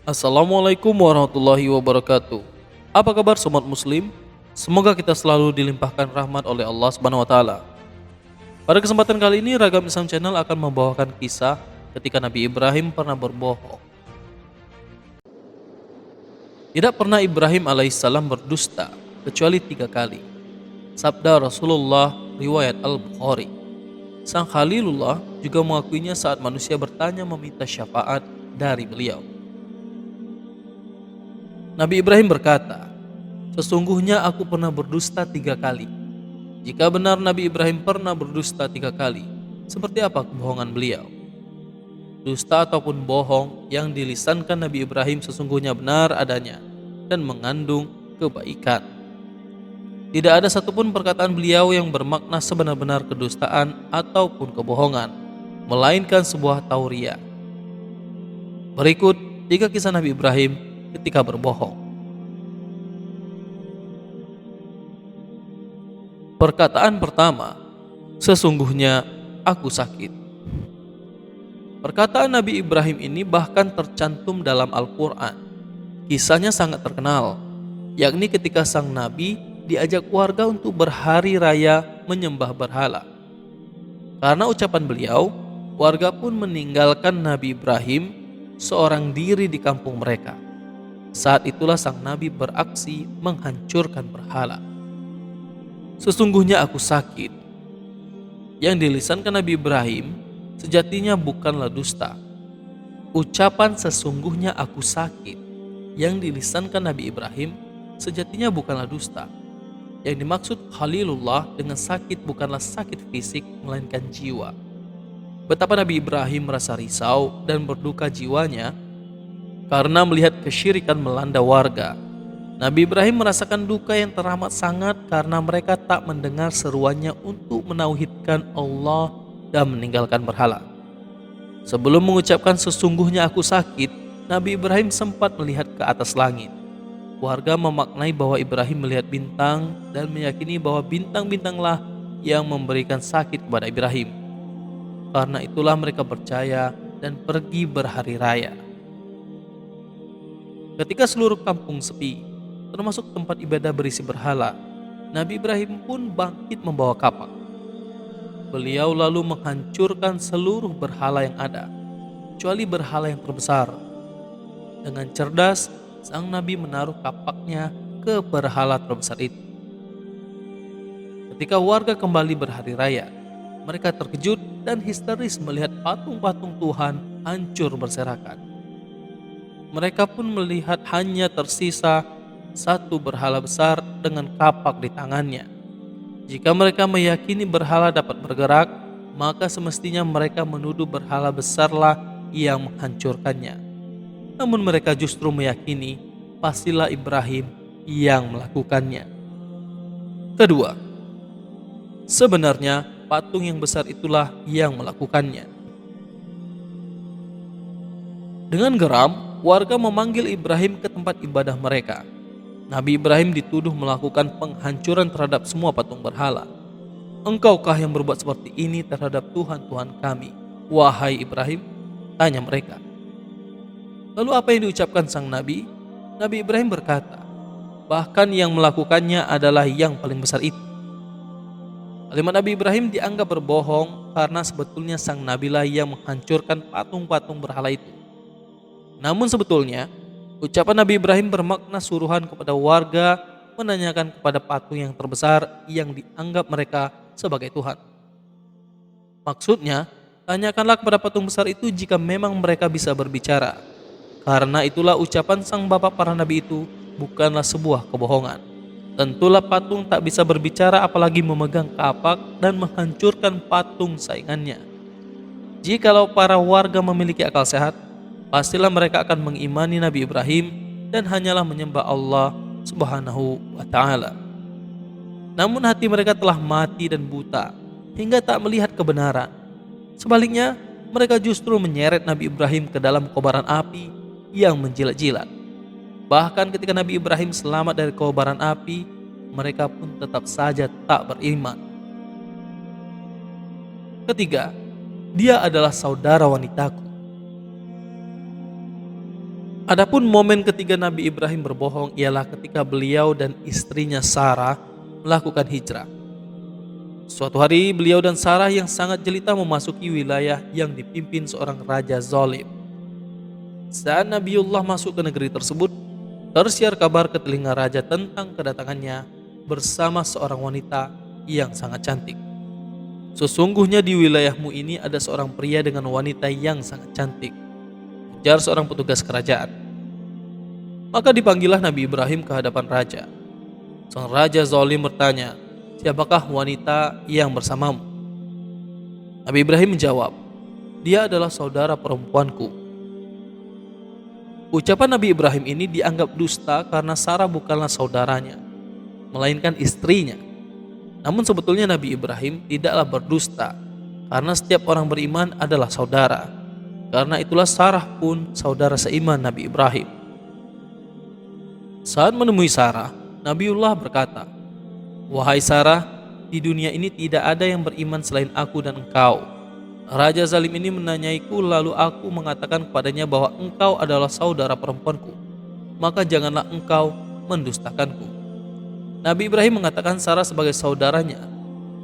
Assalamualaikum warahmatullahi wabarakatuh. Apa kabar sobat muslim? Semoga kita selalu dilimpahkan rahmat oleh Allah Subhanahu wa taala. Pada kesempatan kali ini Ragam Islam Channel akan membawakan kisah ketika Nabi Ibrahim pernah berbohong. Tidak pernah Ibrahim alaihissalam berdusta kecuali 3 kali. Sabda Rasulullah riwayat Al-Bukhari. Sang Khalilullah juga mengakuinya saat manusia bertanya meminta syafaat dari beliau. Nabi Ibrahim berkata, "Sesungguhnya aku pernah berdusta 3 kali. Jika benar Nabi Ibrahim pernah berdusta 3 kali, seperti apa kebohongan beliau? Dusta ataupun bohong yang dilisankan Nabi Ibrahim sesungguhnya benar adanya dan mengandung kebaikan. Tidak ada satupun perkataan beliau yang bermakna sebenar-benar kedustaan ataupun kebohongan, melainkan sebuah tauriah." Berikut 3 kisah Nabi Ibrahim ketika berbohong. Perkataan pertama, "Sesungguhnya aku sakit." Perkataan Nabi Ibrahim ini bahkan tercantum dalam Al-Quran. Kisahnya sangat terkenal, yakni ketika sang Nabi diajak warga untuk berhari raya menyembah berhala. Karena ucapan beliau, warga pun meninggalkan Nabi Ibrahim seorang diri di kampung mereka. Saat itulah sang Nabi beraksi menghancurkan berhala. "Sesungguhnya aku sakit." Yang dilisankan Nabi Ibrahim sejatinya bukanlah dusta. Ucapan "sesungguhnya aku sakit" yang dilisankan Nabi Ibrahim sejatinya bukanlah dusta. Yang dimaksud Khalilullah dengan sakit bukanlah sakit fisik melainkan jiwa. Betapa Nabi Ibrahim merasa risau dan berduka jiwanya karena melihat kesyirikan melanda warga. Nabi Ibrahim merasakan duka yang teramat sangat karena mereka tak mendengar seruannya untuk menauhidkan Allah dan meninggalkan berhala. Sebelum mengucapkan "sesungguhnya aku sakit", Nabi Ibrahim sempat melihat ke atas langit. Warga memaknai bahwa Ibrahim melihat bintang dan meyakini bahwa bintang-bintanglah yang memberikan sakit kepada Ibrahim. Karena itulah mereka percaya dan pergi berhari raya. Ketika seluruh kampung sepi, termasuk tempat ibadah berisi berhala, Nabi Ibrahim pun bangkit membawa kapak. Beliau lalu menghancurkan seluruh berhala yang ada, kecuali berhala yang terbesar. Dengan cerdas, sang Nabi menaruh kapaknya ke berhala terbesar itu. Ketika warga kembali berhari raya, mereka terkejut dan histeris melihat patung-patung Tuhan hancur berserakan. Mereka pun melihat hanya tersisa satu berhala besar dengan kapak di tangannya. Jika mereka meyakini berhala dapat bergerak, maka semestinya mereka menuduh berhala besarlah yang menghancurkannya. Namun mereka justru meyakini pastilah Ibrahim yang melakukannya. Kedua, sebenarnya patung yang besar itulah yang melakukannya. Dengan geram, warga memanggil Ibrahim ke tempat ibadah mereka. Nabi Ibrahim dituduh melakukan penghancuran terhadap semua patung berhala. "Engkaukah yang berbuat seperti ini terhadap Tuhan-Tuhan kami, wahai Ibrahim?" tanya mereka. Lalu apa yang diucapkan sang Nabi? Nabi Ibrahim berkata, "Bahkan yang melakukannya adalah yang paling besar itu." Kalimat Nabi Ibrahim dianggap berbohong karena sebetulnya sang Nabi lah yang menghancurkan patung-patung berhala itu. Namun sebetulnya, ucapan Nabi Ibrahim bermakna suruhan kepada warga menanyakan kepada patung yang terbesar yang dianggap mereka sebagai Tuhan. Maksudnya, tanyakanlah kepada patung besar itu jika memang mereka bisa berbicara. Karena itulah ucapan sang bapak para nabi itu bukanlah sebuah kebohongan. Tentulah patung tak bisa berbicara apalagi memegang kapak dan menghancurkan patung saingannya. Jikalau para warga memiliki akal sehat, pastilah mereka akan mengimani Nabi Ibrahim dan hanyalah menyembah Allah Subhanahu wa Ta'ala. Namun hati mereka telah mati dan buta hingga tak melihat kebenaran. Sebaliknya, mereka justru menyeret Nabi Ibrahim ke dalam kobaran api yang menjilat-jilat. Bahkan ketika Nabi Ibrahim selamat dari kobaran api, mereka pun tetap saja tak beriman. Ketiga, dia adalah saudara wanitaku. Adapun momen ketiga Nabi Ibrahim berbohong ialah ketika beliau dan istrinya Sarah melakukan hijrah. Suatu hari beliau dan Sarah yang sangat jelita memasuki wilayah yang dipimpin seorang raja zalim. Saat Nabiullah masuk ke negeri tersebut, tersiar kabar ke telinga raja tentang kedatangannya bersama seorang wanita yang sangat cantik. Sesungguhnya di wilayahmu ini ada seorang pria dengan wanita yang sangat cantik, ujar seorang petugas kerajaan. Maka dipanggillah Nabi Ibrahim ke hadapan raja. Sang raja zalim bertanya, "Siapakah wanita yang bersamamu?" Nabi Ibrahim menjawab, "Dia adalah saudara perempuanku." Ucapan Nabi Ibrahim ini dianggap dusta karena Sarah bukanlah saudaranya, melainkan istrinya. Namun sebetulnya Nabi Ibrahim tidaklah berdusta, karena setiap orang beriman adalah saudara. Karena itulah Sarah pun saudara seiman Nabi Ibrahim. Saat menemui Sarah, Nabiullah berkata, "Wahai Sarah, di dunia ini tidak ada yang beriman selain aku dan engkau. Raja zalim ini menanyaiku, lalu aku mengatakan kepadanya bahwa engkau adalah saudara perempuanku. Maka janganlah engkau mendustakanku." Nabi Ibrahim mengatakan Sarah sebagai saudaranya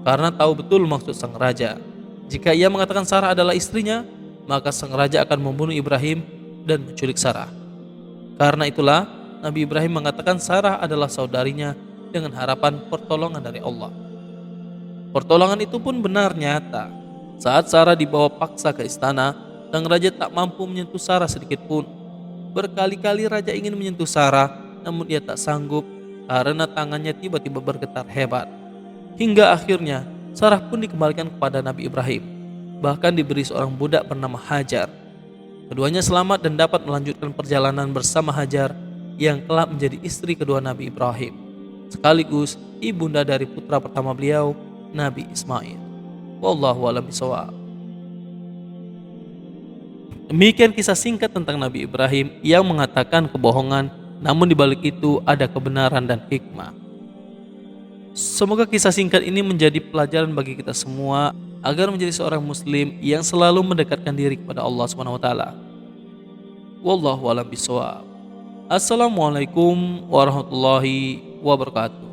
karena tahu betul maksud sang raja. Jika ia mengatakan Sarah adalah istrinya, maka sang raja akan membunuh Ibrahim dan menculik Sarah. Karena itulah Nabi Ibrahim mengatakan Sarah adalah saudarinya dengan harapan pertolongan dari Allah. Pertolongan itu pun benar nyata. Saat Sarah dibawa paksa ke istana, sang raja tak mampu menyentuh Sarah sedikit pun. Berkali-kali raja ingin menyentuh Sarah, namun ia tak sanggup karena tangannya tiba-tiba bergetar hebat. Hingga akhirnya Sarah pun dikembalikan kepada Nabi Ibrahim, bahkan diberi seorang budak bernama Hajar. Keduanya selamat dan dapat melanjutkan perjalanan bersama Hajar yang kelak menjadi istri kedua Nabi Ibrahim, sekaligus ibunda dari putra pertama beliau, Nabi Ismail. Wallahu a'lam bishawab. Demikian kisah singkat tentang Nabi Ibrahim yang mengatakan kebohongan, namun di balik itu ada kebenaran dan hikmah. Semoga kisah singkat ini menjadi pelajaran bagi kita semua agar menjadi seorang muslim yang selalu mendekatkan diri kepada Allah Subhanahu wa taala. Wallahu a'lam bishawab. Assalamualaikum warahmatullahi wabarakatuh.